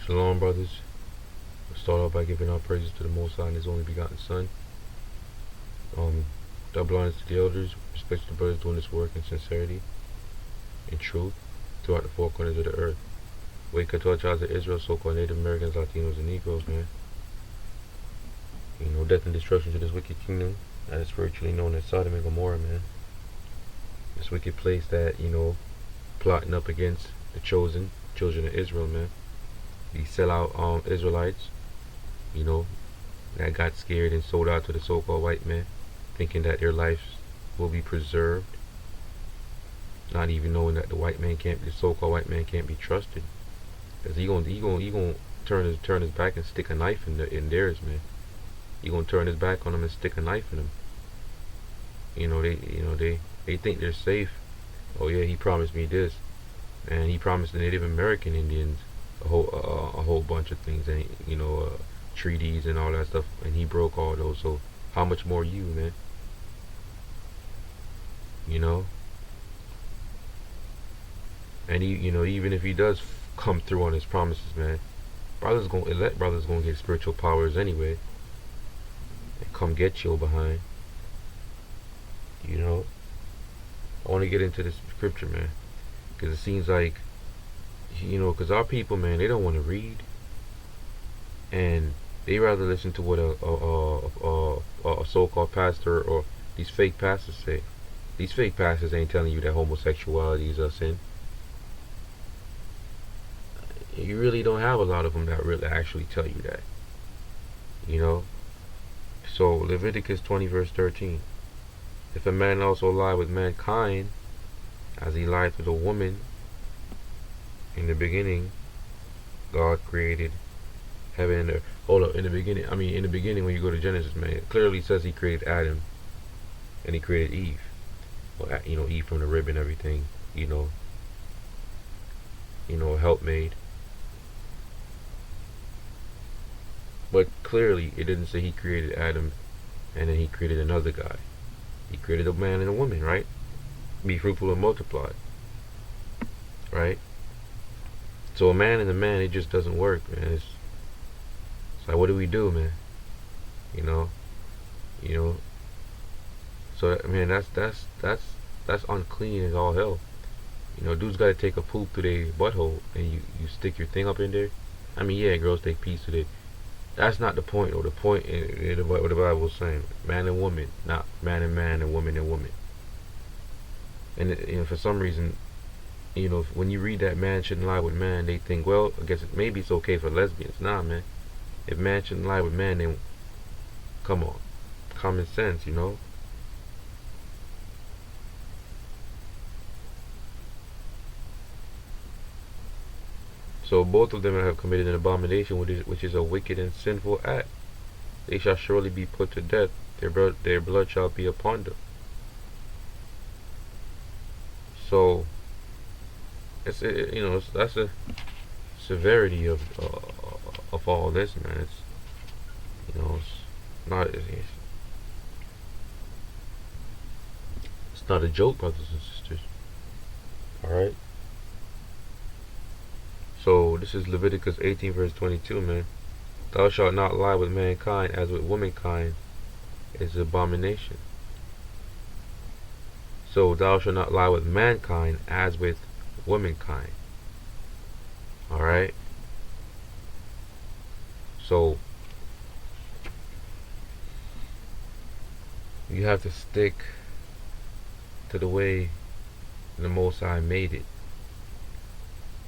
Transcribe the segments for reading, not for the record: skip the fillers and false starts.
Shalom, brothers. We'll start off by giving our praises to the Most High and His only begotten Son. Um, Double honors to the elders, respect to the brothers doing this work in sincerity and truth throughout the four corners of the earth. Wake up to our tribes of Israel, so-called Native Americans, Latinos, and Negroes, man. Death and destruction to this wicked kingdom that is spiritually known as Sodom and Gomorrah, man. This wicked place that, plotting up against the chosen children of Israel, man. These sellout Israelites, that got scared and sold out to the so-called white man, thinking that their lives will be preserved, not even knowing that the so-called white man can't be trusted, because he gonna turn his back and stick a knife in theirs, man. He gonna turn his back on them and stick a knife in them. They think they're safe. Oh yeah, he promised me this, and he promised the Native American Indians a whole bunch of things, and treaties and all that stuff, and he broke all those. So how much more you, man? And even if he does come through on his promises, man, elect brothers gonna get spiritual powers anyway, and come get your behind. I want to get into this scripture, man, because it seems like, because our people, man, they don't want to read, and they rather listen to what a so-called pastor or these fake pastors say. These fake pastors ain't telling you that homosexuality is a sin. You really don't have a lot of them that really actually tell you that. So Leviticus 20 verse 13. If a man also lie with mankind, as he lied with a woman, in the beginning, God created heaven and earth. Hold up, in the beginning when you go to Genesis, man, it clearly says he created Adam, and he created Eve. Well, Eve from the rib and everything, a helpmate. But clearly, it didn't say he created Adam, and then he created another guy. He created a man and a woman, right? Be fruitful and multiply, right? So a man and a man, it just doesn't work, man. It's like, what do we do, man? So man, that's unclean as all hell. Dudes gotta take a poop through their butthole, and you stick your thing up in there. Yeah, girls take pees through their. That's not the point, though. The point is what the Bible is saying: man and woman, not man and woman and woman. And for some reason, when you read that man shouldn't lie with man, they think, well, I guess maybe it's okay for lesbians. Nah, man. If man shouldn't lie with man, then come on, common sense, So both of them have committed an abomination, which is a wicked and sinful act. They shall surely be put to death. Their blood shall be upon them. So that's the severity of all this, man. It's not a joke, brothers and sisters. All right. So this is Leviticus 18 verse 22, man. Thou shalt not lie with mankind as with womankind is abomination. So thou shalt not lie with mankind as with womankind. Alright? So you have to stick to the way the Most High made it.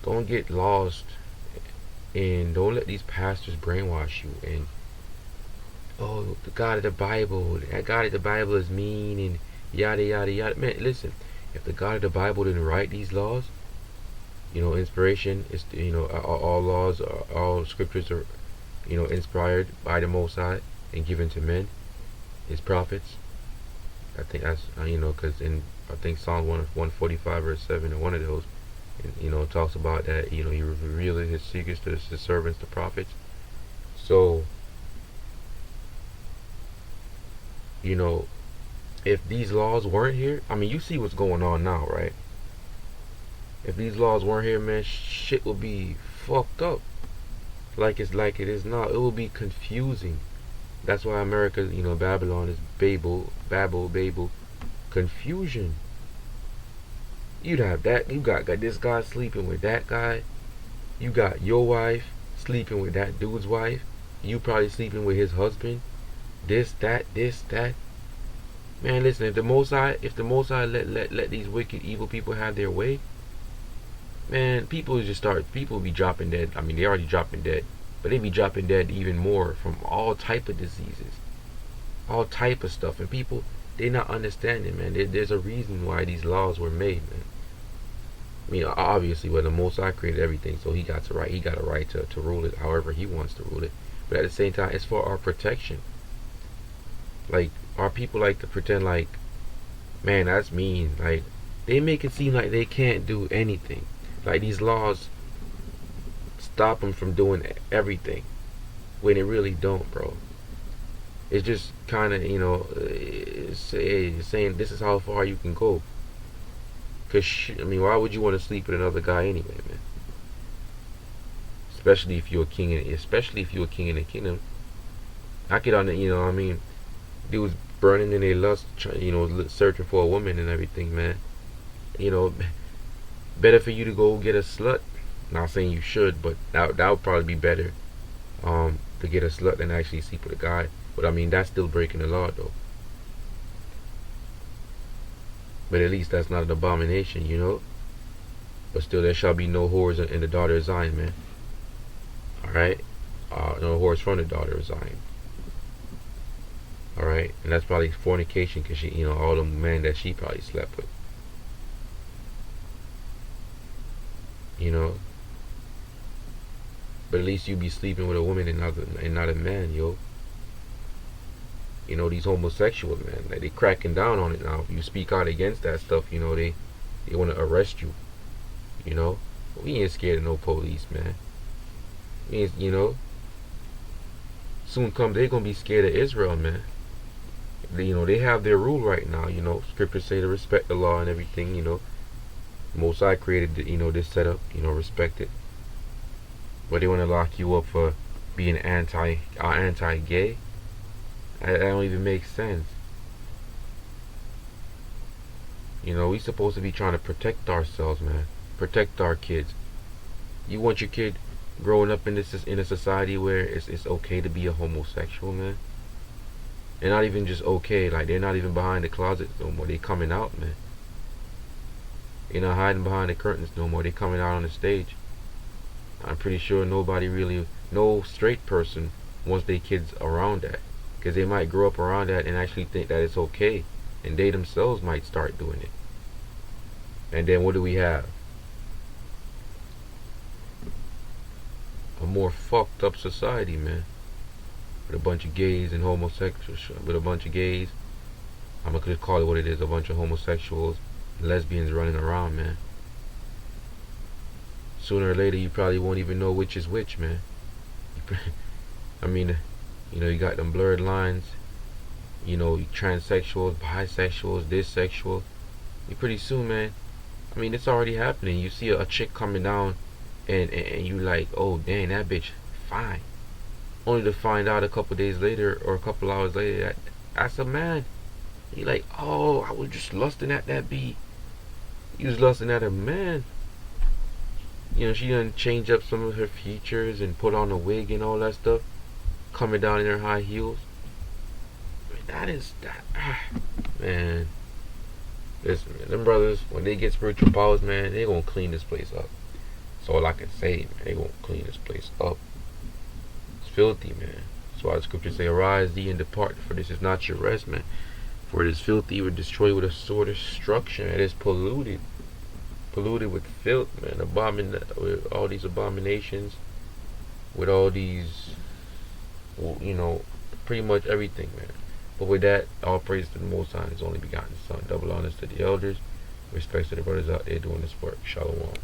Don't get lost, and don't let these pastors brainwash you. And the God of the Bible, that God of the Bible is mean, and yada yada yada. Man, listen, if the God of the Bible didn't write these laws, inspiration is all laws, all scriptures are inspired by the Most High and given to men, His prophets. I think that's because I think Psalm 145 verse 7 or one of those. And, talks about that, he revealed his secrets to his servants, the prophets. So, if these laws weren't here, you see what's going on now, right? If these laws weren't here, man, shit would be fucked up. like it is now. It will be confusing. That's why America, Babylon is Babel, confusion. You'd have that. You got this guy sleeping with that guy. You got your wife sleeping with that dude's wife. You probably sleeping with his husband. This, that. Man, listen. If the Most High let these wicked, evil people have their way, man, people be dropping dead. I mean, they already dropping dead, but they be dropping dead even more from all type of diseases, all type of stuff, and people they not understanding, man. There's a reason why these laws were made, man. I mean, obviously, well, the Most High created everything, so he got the right. He got a right to rule it however he wants to rule it. But at the same time, it's for our protection. Like, our people like to pretend like, man, that's mean. Like, they make it seem like they can't do anything. Like, these laws stop them from doing everything, when it really don't, bro. It's just kind of, it's saying this is how far you can go. Cause I mean, why would you want to sleep with another guy anyway, man? Especially if you're a king, in the kingdom. I get on it, I mean, dudes burning in their lust, searching for a woman and everything, man. You know, better for you to go get a slut. Not saying you should, but that would probably be better. To get a slut than actually sleep with a guy. But I mean, that's still breaking the law, though. But at least that's not an abomination, But still, there shall be no whores in the daughter of Zion, man. Alright? No whores from the daughter of Zion. Alright? And that's probably fornication, because she, all the men that she probably slept with. But at least you be sleeping with a woman and not a man, yo. These homosexual men, they cracking down on it now. If you speak out against that stuff, they want to arrest you. We ain't scared of no police, man. We ain't, soon come they're gonna be scared of Israel, man. They have their rule right now. Scriptures say to respect the law and everything. Most High created, this setup. Respect it. But they want to lock you up for being anti-gay. That don't even make sense. We supposed to be trying to protect ourselves, man. Protect our kids. You want your kid growing up in a society where it's okay to be a homosexual, man. They're not even just okay. Like, they're not even behind the closet no more. They coming out, man. They're not hiding behind the curtains no more. They coming out on the stage. I'm pretty sure no straight person wants their kids around that. Because they might grow up around that and actually think that it's okay. And they themselves might start doing it. And then what do we have? A more fucked up society, man. With a bunch of gays and homosexuals. With a bunch of gays. I'm going to just call it what it is. A bunch of homosexuals. Lesbians running around, man. Sooner or later, you probably won't even know which is which, man. I mean, you got them blurred lines. Transsexuals, bisexuals, this sexual. Pretty soon, man. I mean, it's already happening. You see a chick coming down, and you like, oh, dang, that bitch fine. Only to find out a couple days later or a couple hours later that that's a man. You like, oh, I was just lusting at that beat. You was lusting at a man. She done change up some of her features and put on a wig and all that stuff. Coming down in her high heels. Man. Listen, man, them brothers, when they get spiritual powers, man, they gonna clean this place up. That's all I can say, man. They gonna clean this place up. It's filthy, man. That's why the scriptures say, arise thee and depart, for this is not your rest, man. For it is filthy, or destroyed with a sword of destruction. It is polluted with filth, man. With all these abominations, with all these, pretty much everything, man. But with that, all praise to the Most High and His only begotten Son. Double honors to the elders. Respects to the brothers out there doing this work. Shalom.